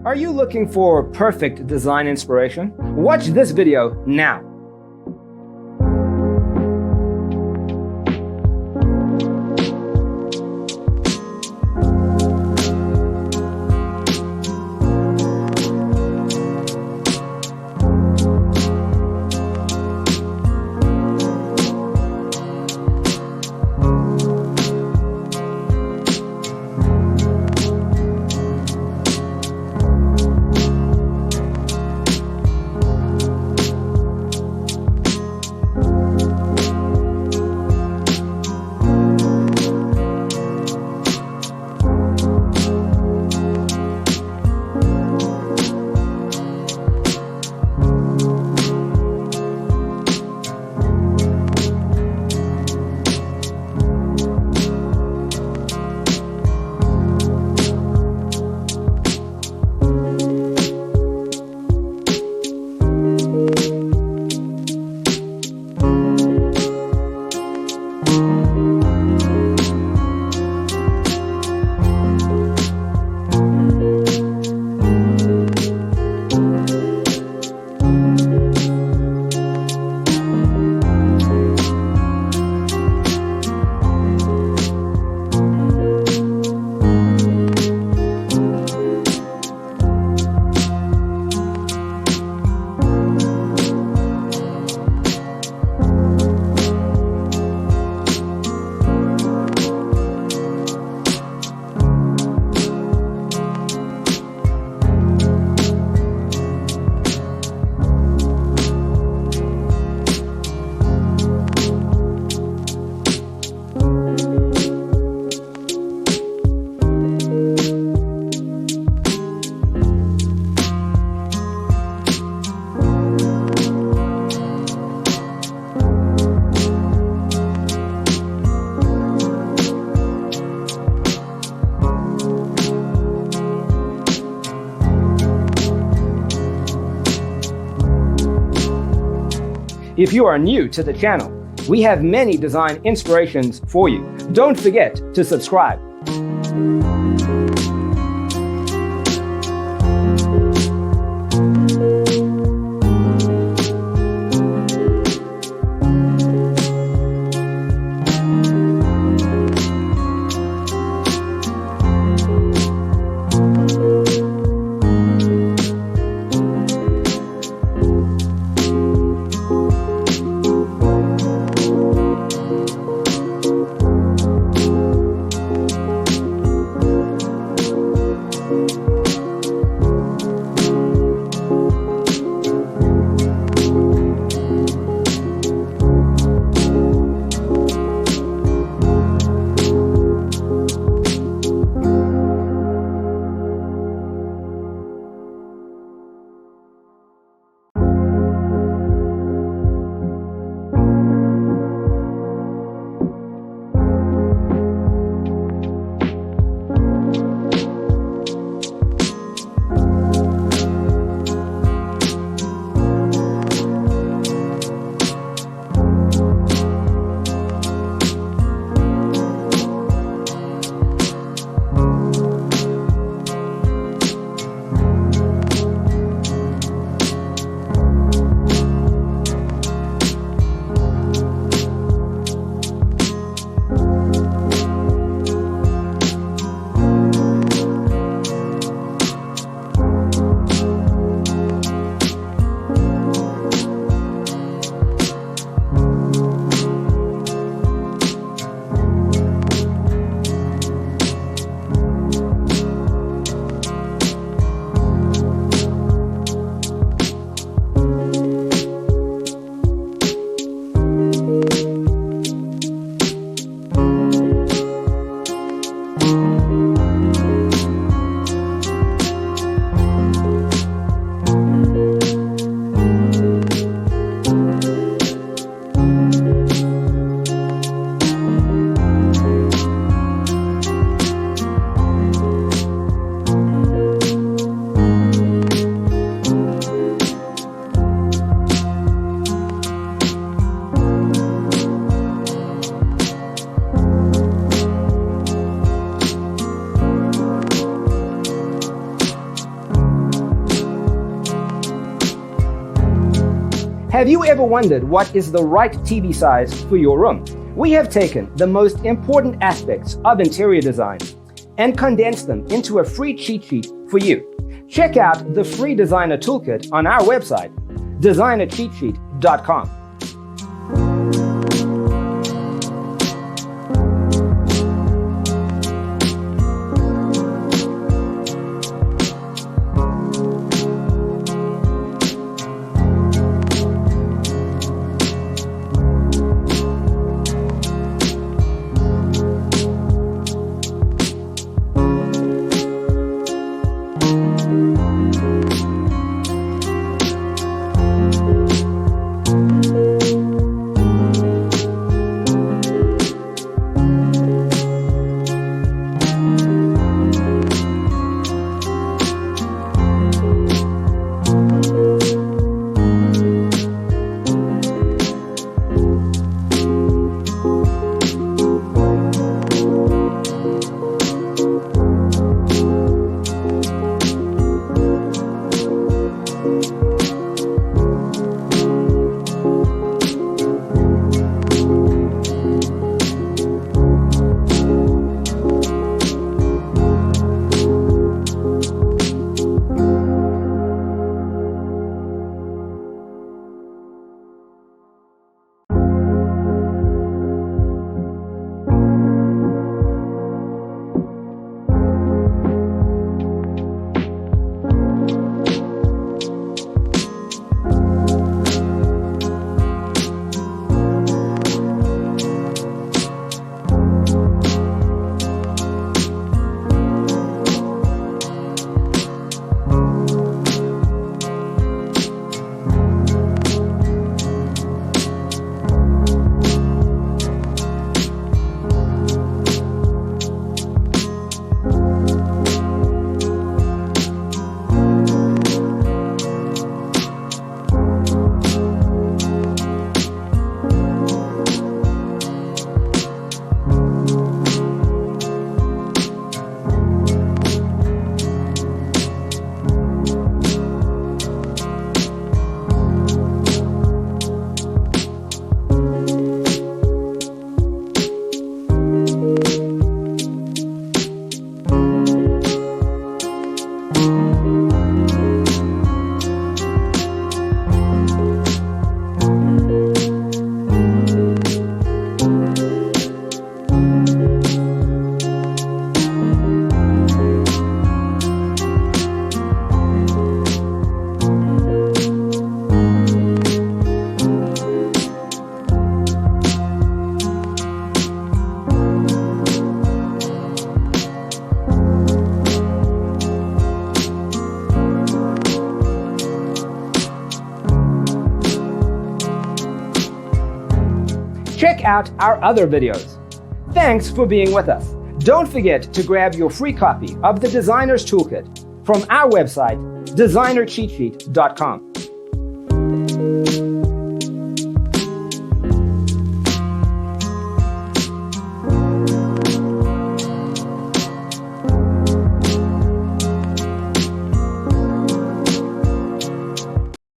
Are you looking for perfect design inspiration? Watch this video now. If you are new to the channel, we have many design inspirations for you. Don't forget to subscribe. Have you ever wondered what is the right TV size for your room? We have taken the most important aspects of interior design and condensed them into a free cheat sheet for you. Check out the free designer toolkit on our website, designercheatsheet.com. Check out our other videos. Thanks for being with us. Don't forget to grab your free copy of the Designer's Toolkit from our website, designercheatsheet.com.